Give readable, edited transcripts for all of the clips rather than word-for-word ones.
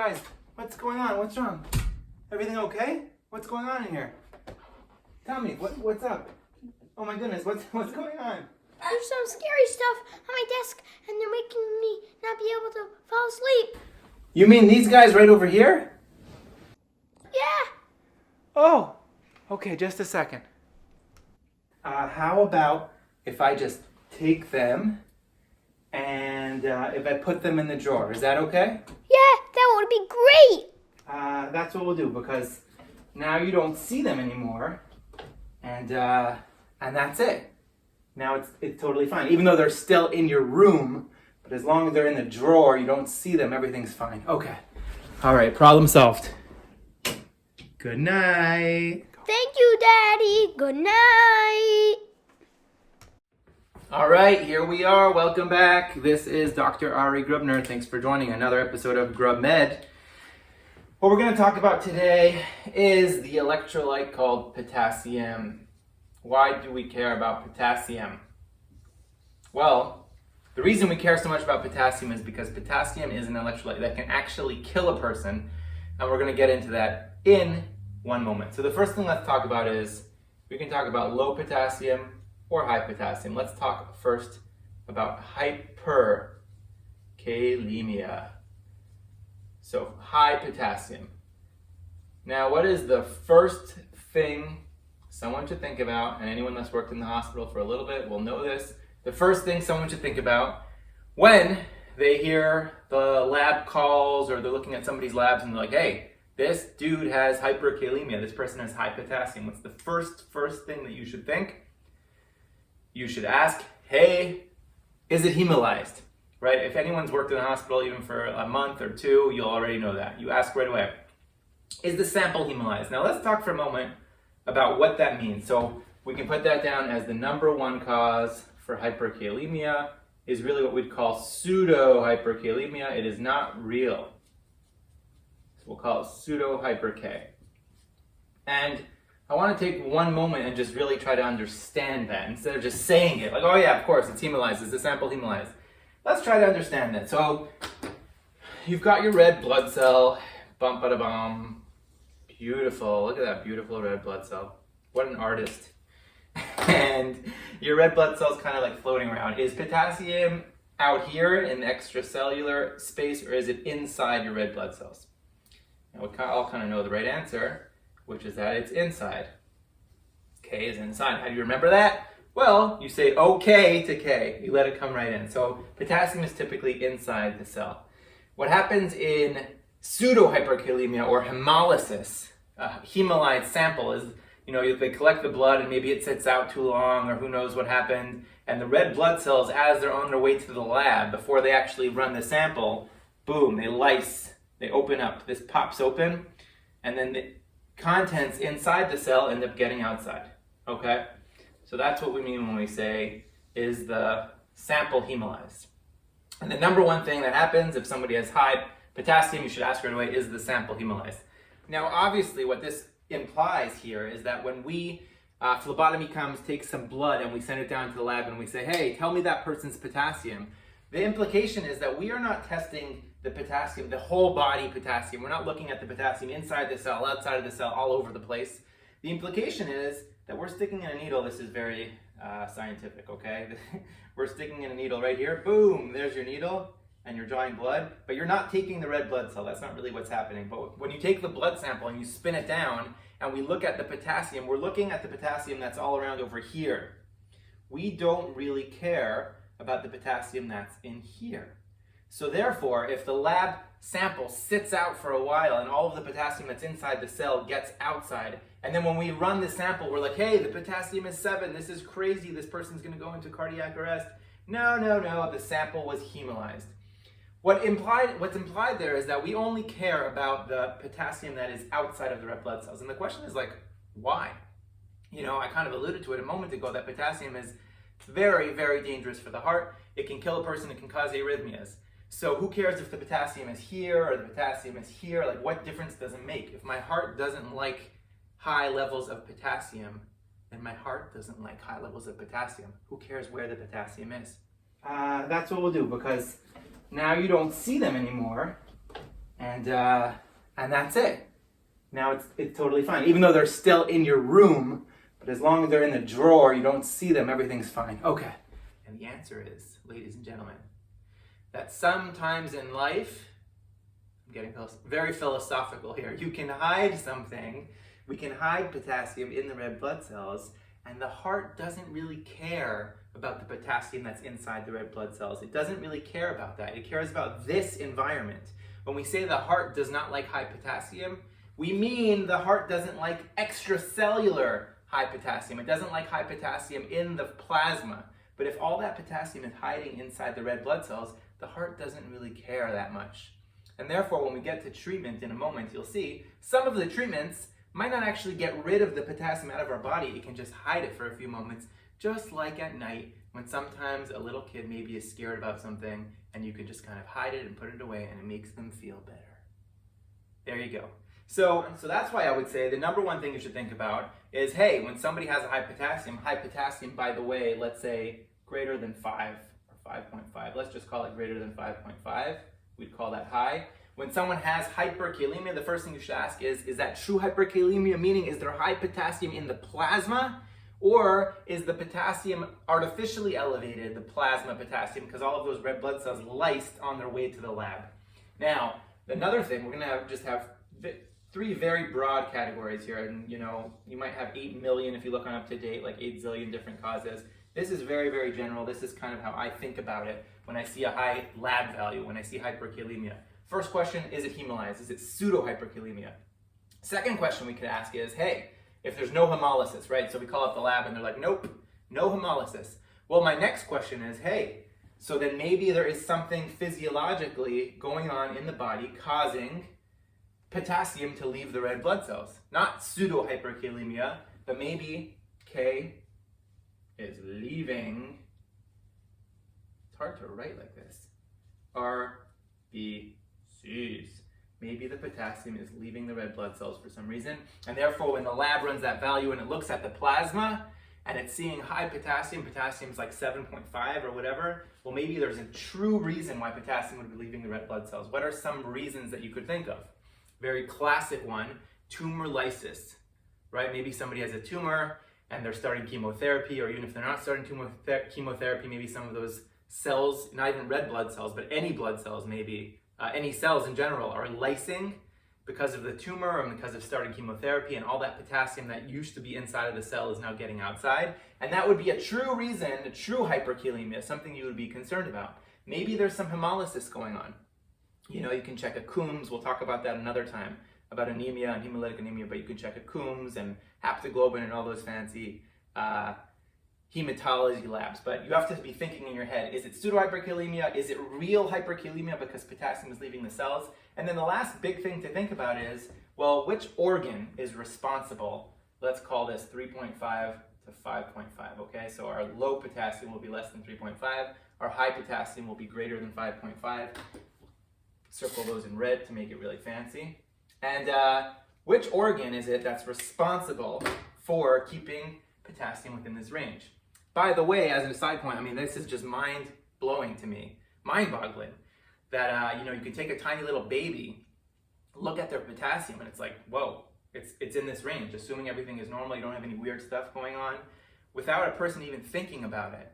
Guys, what's going on? What's wrong? Everything okay? What's going on in here? Tell me, what's up? Oh my goodness, what's going on? There's some scary stuff on my desk, and they're making me not be able to fall asleep. You mean these guys right over here? Yeah. Oh, okay, just a second. How about if I just take them and if I put them in the drawer? Is that okay? Yeah, that would be great. That's what we'll do, because now you don't see them anymore, and that's it. Now it's totally fine, even though they're still in your room. But as long as they're in the drawer, you don't see them, everything's fine. Okay. All right, problem solved. Good night. Thank you, Daddy. Good night. All right, here we are. Welcome back. This is Dr. Ari Grubner. Thanks for joining another episode of GrubMed. What we're going to talk about today is the electrolyte called potassium. Why do we care about potassium? Well, the reason we care so much about potassium is because potassium is an electrolyte that can actually kill a person, and we're going to get into that in one moment. So the first thing let's talk about is, we can talk about low potassium or high potassium. Let's talk first about hyperkalemia. So high potassium. Now, what is the first thing someone should think about, and anyone that's worked in the hospital for a little bit will know this, the first thing someone should think about when they hear the lab calls or they're looking at somebody's labs and they're like, hey, this dude has hyperkalemia, this person has high potassium. What's the first thing that you should think? You should ask, hey, is it hemolyzed? Right? If anyone's worked in a hospital even for a month or two, you'll already know that. You ask right away, is the sample hemolyzed? Now let's talk for a moment about what that means. So we can put that down as the number one cause for hyperkalemia is really what we'd call pseudo-hyperkalemia. It is not real. So we'll call it pseudo-hyperk. And I want to take one moment and just really try to understand that instead of just saying it. Like, oh yeah, of course, it's hemolyzed. Is the sample hemolyzed? Let's try to understand that. So you've got your red blood cell. Bum-ba-da-bum. Beautiful. Look at that beautiful red blood cell. What an artist. And your red blood cell is kind of like floating around. Is potassium out here in the extracellular space, or is it inside your red blood cells? Now we all kind of know the right answer, which is that it's inside. K is inside. How do you remember that? Well, you say OK to K. You let it come right in. So potassium is typically inside the cell. What happens in pseudo-hyperkalemia or hemolysis, hemolyzed sample is, they collect the blood and maybe it sits out too long or who knows what happened. And the red blood cells, as they're on their way to the lab, before they actually run the sample, boom, they lyse, they open up. This pops open, and then the contents inside the cell end up getting outside, okay? So that's what we mean when we say, is the sample hemolyzed? And the number one thing that happens if somebody has high potassium, you should ask right away, is the sample hemolyzed? Now, obviously, what this implies here is that when we, phlebotomy comes, takes some blood, and we send it down to the lab, and we say, hey, tell me that person's potassium, the implication is that we are not testing the potassium, the whole body potassium. We're not looking at the potassium inside the cell, outside of the cell, all over the place. The implication is that we're sticking in a needle. This is very scientific, okay? We're sticking in a needle right here. Boom, there's your needle, and you're drawing blood, but you're not taking the red blood cell. That's not really what's happening. But when you take the blood sample and you spin it down, and we look at the potassium, we're looking at the potassium that's all around over here. We don't really care about the potassium that's in here. So therefore, if the lab sample sits out for a while and all of the potassium that's inside the cell gets outside, and then when we run the sample, we're like, hey, the potassium is 7, this is crazy, this person's gonna go into cardiac arrest. No, the sample was hemolyzed. What's implied there is that we only care about the potassium that is outside of the red blood cells. And the question is like, why? I kind of alluded to it a moment ago that potassium is very, very dangerous for the heart. It can kill a person, it can cause arrhythmias. So who cares if the potassium is here or the potassium is here? Like, what difference does it make? If my heart doesn't like high levels of potassium, then my heart doesn't like high levels of potassium. Who cares where the potassium is? That's what we'll do, because now you don't see them anymore, and that's it. Now it's totally fine, even though they're still in your room, but as long as they're in the drawer, you don't see them, everything's fine. Okay. And the answer is, ladies and gentlemen, that sometimes in life, I'm getting very philosophical here, you can hide something. We can hide potassium in the red blood cells, and the heart doesn't really care about the potassium that's inside the red blood cells. It doesn't really care about that. It cares about this environment. When we say the heart does not like high potassium, we mean the heart doesn't like extracellular high potassium. It doesn't like high potassium in the plasma. But if all that potassium is hiding inside the red blood cells, the heart doesn't really care that much. And therefore, when we get to treatment in a moment, you'll see some of the treatments might not actually get rid of the potassium out of our body. It can just hide it for a few moments, just like at night when sometimes a little kid maybe is scared about something and you can just kind of hide it and put it away and it makes them feel better. There you go. So that's why I would say the number one thing you should think about is, hey, when somebody has a high potassium, by the way, let's say greater than 5 or 5.5. Let's just call it greater than 5.5. We'd call that high. When someone has hyperkalemia, the first thing you should ask is that true hyperkalemia? Meaning, is there high potassium in the plasma? Or is the potassium artificially elevated, the plasma potassium, because all of those red blood cells lysed on their way to the lab? Now, another thing, we're going to just have three very broad categories here. And you might have 8 million if you look on UpToDate, like 8 zillion different causes. This is very, very general. This is kind of how I think about it when I see a high lab value, when I see hyperkalemia. First question, is it hemolyzed? Is it pseudo-hyperkalemia? Second question we could ask is, hey, if there's no hemolysis, right? So we call up the lab and they're like, nope, no hemolysis. Well, my next question is, hey, so then maybe there is something physiologically going on in the body causing potassium to leave the red blood cells. Not pseudo-hyperkalemia, but maybe K is leaving. It's hard to write like this. RBCs. Maybe the potassium is leaving the red blood cells for some reason, and therefore when the lab runs that value and it looks at the plasma and it's seeing high potassium's like 7.5 or whatever, well, maybe there's a true reason why potassium would be leaving the red blood cells. What are some reasons that you could think of? Very classic one, tumor lysis, right? Maybe somebody has a tumor and they're starting chemotherapy, or even if they're not starting chemotherapy, maybe some of those cells, not even red blood cells, but any blood cells maybe, any cells in general are lysing because of the tumor and because of starting chemotherapy, and all that potassium that used to be inside of the cell is now getting outside. And that would be a true reason, a true hyperkalemia, something you would be concerned about. Maybe there's some hemolysis going on. You can check a Coombs, we'll talk about that another time, about anemia and hemolytic anemia, but you can check a Coombs and haptoglobin and all those fancy hematology labs. But you have to be thinking in your head, is it pseudo-hyperkalemia? Is it real hyperkalemia because potassium is leaving the cells? And then the last big thing to think about is, well, which organ is responsible? Let's call this 3.5 to 5.5, okay? So our low potassium will be less than 3.5. Our high potassium will be greater than 5.5. Circle those in red to make it really fancy. And which organ is it that's responsible for keeping potassium within this range? By the way, as a side point, I mean, this is just mind-blowing to me, mind-boggling, that you can take a tiny little baby, look at their potassium, and it's like, whoa, it's in this range, assuming everything is normal, you don't have any weird stuff going on, without a person even thinking about it.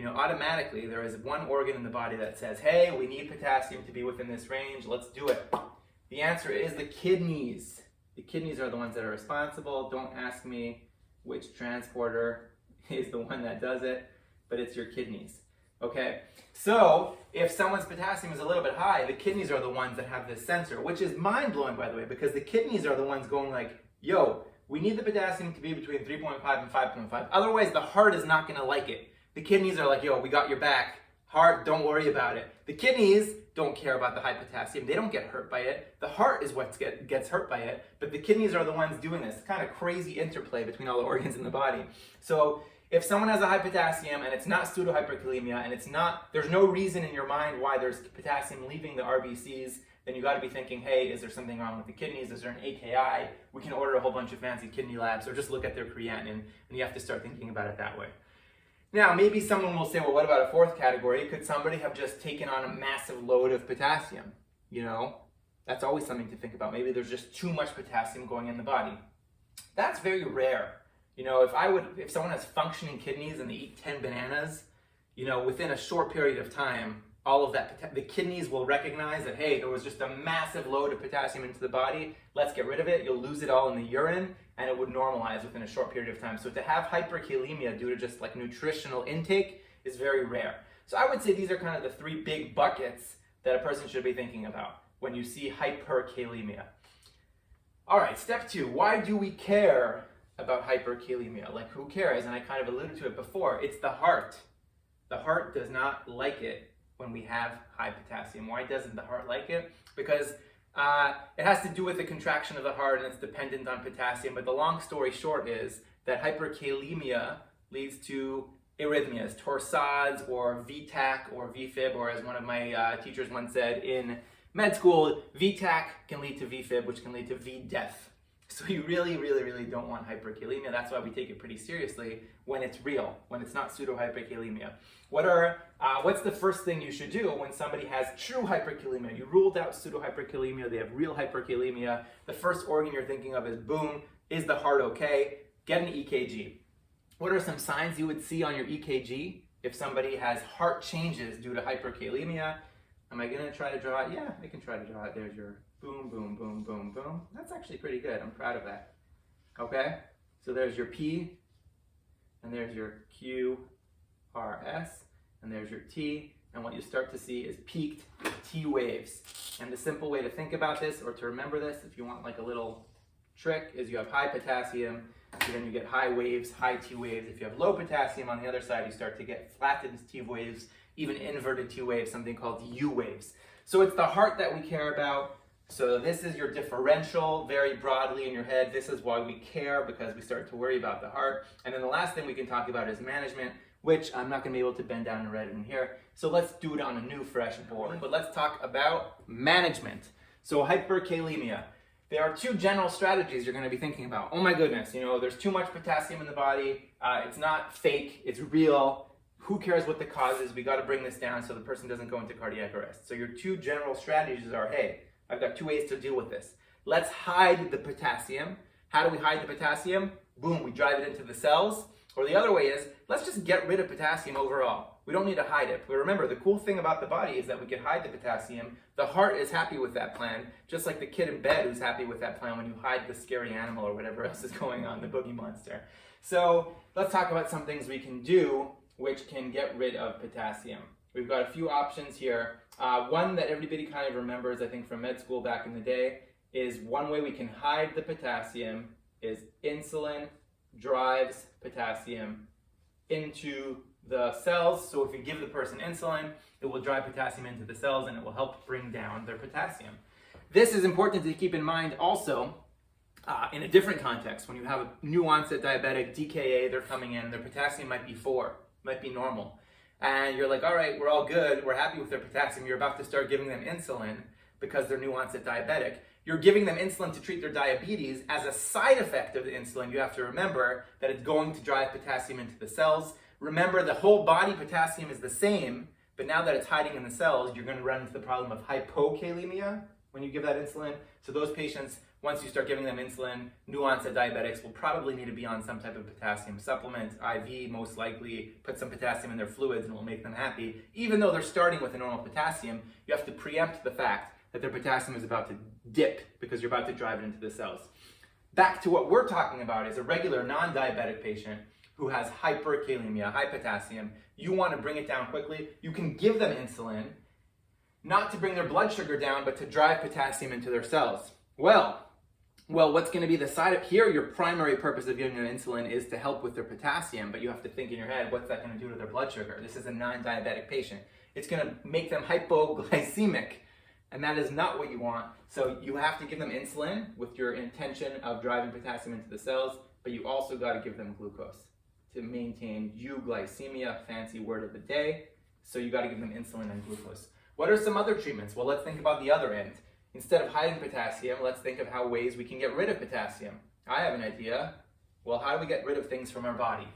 Automatically there is one organ in the body that says, hey, we need potassium to be within this range, let's do it. The answer is the kidneys. The kidneys are the ones that are responsible. Don't ask me which transporter is the one that does it, but it's your kidneys. Okay, so if someone's potassium is a little bit high, the kidneys are the ones that have this sensor, which is mind-blowing, by the way, because the kidneys are the ones going like, yo, we need the potassium to be between 3.5 and 5.5. Otherwise, the heart is not going to like it. The kidneys are like, yo, we got your back. Heart, don't worry about it. The kidneys don't care about the high potassium. They don't get hurt by it. The heart is what gets hurt by it, but the kidneys are the ones doing this. It's kind of crazy interplay between all the organs in the body. So if someone has a high potassium and it's not pseudo-hyperkalemia and there's no reason in your mind why there's potassium leaving the RBCs, then you got to be thinking, hey, is there something wrong with the kidneys? Is there an AKI? We can order a whole bunch of fancy kidney labs, or just look at their creatinine, and you have to start thinking about it that way. Now, maybe someone will say, well, what about a fourth category? Could somebody have just taken on a massive load of potassium? That's always something to think about. Maybe there's just too much potassium going in the body. That's very rare. You know, if someone has functioning kidneys and they eat 10 bananas, you know, within a short period of time, all of that, the kidneys will recognize that, hey, there was just a massive load of potassium into the body. Let's get rid of it. You'll lose it all in the urine, and it would normalize within a short period of time. So to have hyperkalemia due to just like nutritional intake is very rare. So I would say these are kind of the three big buckets that a person should be thinking about when you see hyperkalemia. All right, step 2. Why do we care about hyperkalemia? Like, who cares? And I kind of alluded to it before. It's the heart. The heart does not like it when we have high potassium. Why doesn't the heart like it? Because it has to do with the contraction of the heart and it's dependent on potassium. But the long story short is that hyperkalemia leads to arrhythmias, torsades or VTAC or VFib, or as one of my teachers once said in med school, VTAC can lead to VFib, which can lead to V-death. So you really, really, really don't want hyperkalemia. That's why we take it pretty seriously when it's real, when it's not pseudo-hyperkalemia. What's the first thing you should do when somebody has true hyperkalemia? You ruled out pseudo-hyperkalemia, they have real hyperkalemia. The first organ you're thinking of is, boom, is the heart okay? Get an EKG. What are some signs you would see on your EKG if somebody has heart changes due to hyperkalemia? Am I gonna try to draw it? Yeah, I can try to draw it. There's your boom, boom, boom, boom, boom. That's actually pretty good. I'm proud of that. Okay, so there's your P, and there's your Q, R, S, and there's your T, and what you start to see is peaked T waves. And the simple way to think about this, or to remember this, if you want like a little trick, is you have high potassium, so then you get high waves, high T waves. If you have low potassium on the other side, you start to get flattened T waves, even inverted T waves, something called U waves. So it's the heart that we care about. So this is your differential, very broadly in your head. This is why we care, because we start to worry about the heart. And then the last thing we can talk about is management, which I'm not gonna be able to bend down and write in here. So let's do it on a new, fresh board. But let's talk about management. So hyperkalemia. There are two general strategies you're gonna be thinking about. Oh my goodness, you know, there's too much potassium in the body. It's not fake, it's real. Who cares what the cause is? We gotta bring this down so the person doesn't go into cardiac arrest. So your two general strategies are, hey, I've got two ways to deal with this. Let's hide the potassium. How do we hide the potassium? Boom, we drive it into the cells. Or the other way is, let's just get rid of potassium overall. We don't need to hide it. But remember, the cool thing about the body is that we can hide the potassium. The heart is happy with that plan, just like the kid in bed who's happy with that plan when you hide the scary animal or whatever else is going on, the boogie monster. So let's talk about some things we can do which can get rid of potassium. We've got a few options here. One that everybody kind of remembers, I think, from med school back in the day, is one way we can hide the potassium is insulin drives potassium into the cells. So if you give the person insulin, it will drive potassium into the cells and it will help bring down their potassium. This is important to keep in mind also in a different context. When you have a new onset diabetic, DKA, they're coming in, their potassium might be 4, might be normal. And you're like, all right, we're all good, we're happy with their potassium. You're about to start giving them insulin because they're new onset diabetic. You're giving them insulin to treat their diabetes. As a side effect of the insulin, you have to remember that it's going to drive potassium into the cells. Remember, the whole body potassium is the same, but now that it's hiding in the cells, you're going to run into the problem of hypokalemia when you give that insulin. So those patients, once you start giving them insulin, new onset diabetics will probably need to be on some type of potassium supplement, IV most likely, put some potassium in their fluids and it will make them happy. Even though they're starting with a normal potassium, you have to preempt the fact that their potassium is about to dip because you're about to drive it into the cells. Back to what we're talking about is a regular non-diabetic patient who has hyperkalemia, high potassium. You want to bring it down quickly. You can give them insulin, not to bring their blood sugar down, but to drive potassium into their cells. Well, what's going to be the side of here? Your primary purpose of giving them insulin is to help with their potassium, but you have to think in your head, what's that going to do to their blood sugar? This is a non-diabetic patient. It's going to make them hypoglycemic, and that is not what you want. So you have to give them insulin with your intention of driving potassium into the cells, but you also got to give them glucose to maintain euglycemia, fancy word of the day. So you got to give them insulin and glucose. What are some other treatments? Well, let's think about the other end. Instead of hiding potassium, let's think of how ways we can get rid of potassium. I have an idea. Well, how do we get rid of things from our body?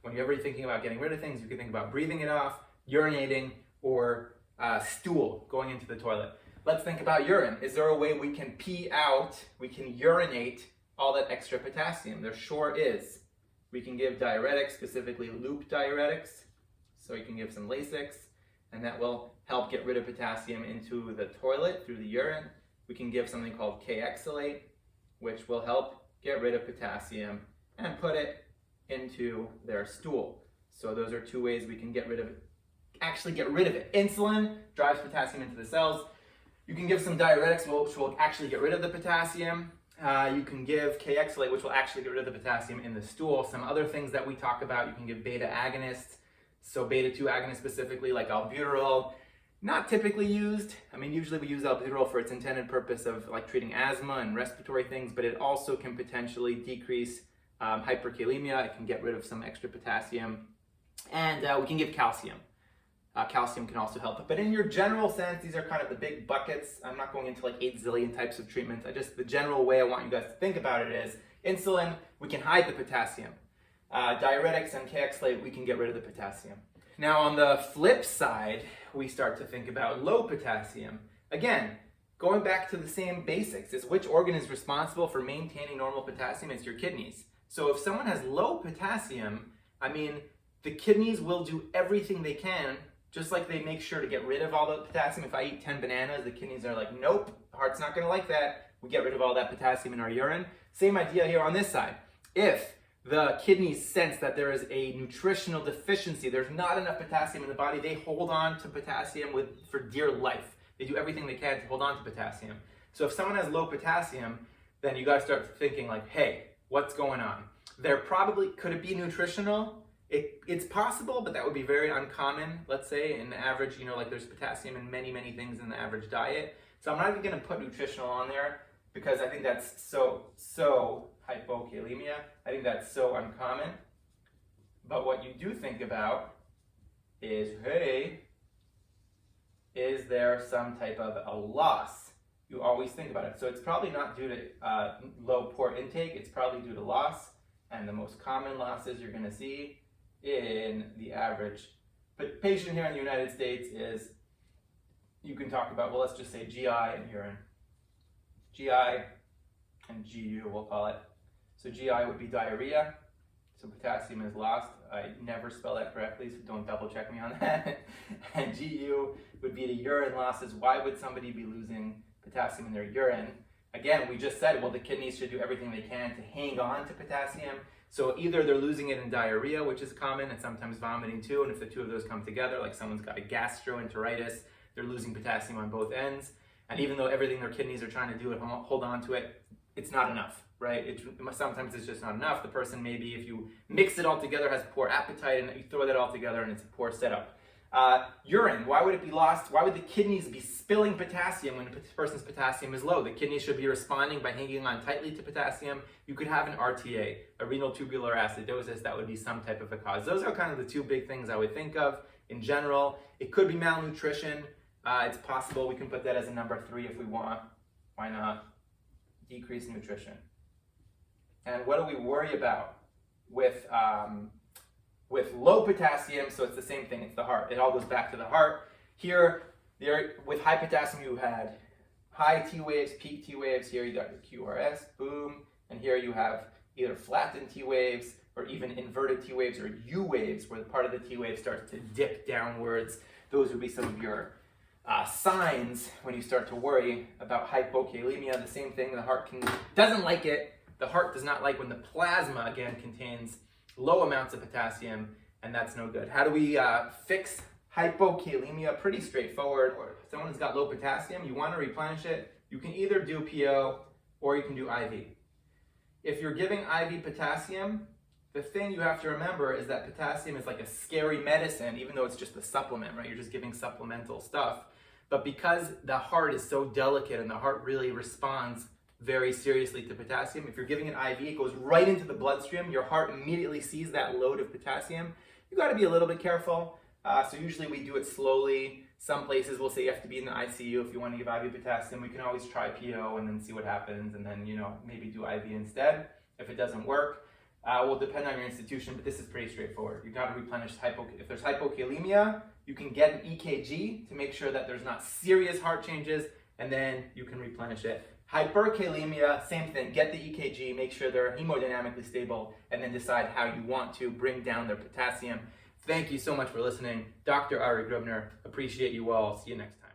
When you're ever thinking about getting rid of things, you can think about breathing it off, urinating, or stool, going into the toilet. let's think about urine. Is there a way we can pee out, we can urinate all that extra potassium? There sure is. We can give diuretics, specifically loop diuretics. So you can give some Lasix, and that will help get rid of potassium into the toilet through the urine. We can give something called K-exalate, which will help get rid of potassium and put it into their stool. So those are two ways we can get rid of it. Actually get rid of it. Insulin drives potassium into the cells. You can give some diuretics, which will actually get rid of the potassium. You can give K-exalate, which will actually get rid of the potassium in the stool. Some other things that we talk about, you can give beta agonists. So beta-2 agonists specifically, like albuterol, not typically used. I mean, usually we use albuterol for its intended purpose of like treating asthma and respiratory things, but it also can potentially decrease hyperkalemia. It can get rid of some extra potassium. And we can give calcium. Calcium can also help. But in your general sense, these are kind of the big buckets. I'm not going into like 8 zillion types of treatments. The general way I want you guys to think about it is insulin, we can hide the potassium. Diuretics and K-exalate, we can get rid of the potassium. Now on the flip side, we start to think about low potassium. Again, going back to the same basics, is which organ is responsible for maintaining normal potassium? It's your kidneys. So if someone has low potassium, I mean, the kidneys will do everything they can, just like they make sure to get rid of all the potassium. If I eat 10 bananas, the kidneys are like, nope, the heart's not gonna like that. We get rid of all that potassium in our urine. Same idea here on this side. If the kidneys sense that there is a nutritional deficiency, there's not enough potassium in the body, they hold on to potassium for dear life. They do everything they can to hold on to potassium. So if someone has low potassium, then you gotta start thinking like, hey, what's going on? There probably, could it be nutritional? It's possible, but that would be very uncommon, let's say, in the average, like there's potassium in many, many things in the average diet. So I'm not even gonna put nutritional on there because I think that's so hypokalemia. I think that's so uncommon. But what you do think about is, hey, is there some type of a loss? You always think about it. So it's probably not due to low port intake, it's probably due to loss. And the most common losses you're gonna see in the average patient here in the United States is, you can talk about, well, let's just say GI and urine. GI and GU, we'll call it. So GI would be diarrhea, so potassium is lost. I never spell that correctly, so don't double check me on that. And GU would be the urine losses. Why would somebody be losing potassium in their urine? Again, we just said, well, the kidneys should do everything they can to hang on to potassium. So either they're losing it in diarrhea, which is common, and sometimes vomiting too, and if the two of those come together, like someone's got a gastroenteritis, they're losing potassium on both ends. And even though everything their kidneys are trying to do is hold on to it, it's not enough, right? Sometimes it's just not enough. The person maybe, if you mix it all together, has poor appetite, and you throw that all together and it's a poor setup. Urine, why would it be lost? Why would the kidneys be spilling potassium when a person's potassium is low? The kidneys should be responding by hanging on tightly to potassium. You could have an RTA, a renal tubular acidosis. That would be some type of a cause. Those are kind of the two big things I would think of in general. It could be malnutrition. It's possible. We can put that as a number 3 if we want. Why not? Decreased nutrition. And what do we worry about with low potassium? So it's the same thing, it's the heart. It all goes back to the heart. Here, with high potassium, you had high T waves, peak T waves. Here you got your QRS, boom. And here you have either flattened T waves or even inverted T waves or U waves, where the part of the T wave starts to dip downwards. Those would be some of your signs when you start to worry about hypokalemia. The same thing, the heart doesn't like it. The heart does not like when the plasma, again, contains low amounts of potassium, and that's no good. How do we fix hypokalemia? Pretty straightforward. If someone has got low potassium, you want to replenish it, you can either do PO or you can do IV. If you're giving IV potassium, the thing you have to remember is that potassium is like a scary medicine, even though it's just a supplement, right? You're just giving supplemental stuff. But because the heart is so delicate and the heart really responds very seriously to potassium, if you're giving it IV, it goes right into the bloodstream. Your heart immediately sees that load of potassium. You got to be a little bit careful. So usually we do it slowly. Some places will say you have to be in the ICU if you want to give IV potassium. We can always try PO and then see what happens, and then maybe do IV instead. If it doesn't work, will depend on your institution, but this is pretty straightforward. You got to replenish if there's hypokalemia, you can get an EKG to make sure that there's not serious heart changes. and then you can replenish it. Hyperkalemia, same thing. Get the EKG, make sure they're hemodynamically stable, and then decide how you want to bring down their potassium. Thank you so much for listening. Dr. Ari Grubner, appreciate you all. See you next time.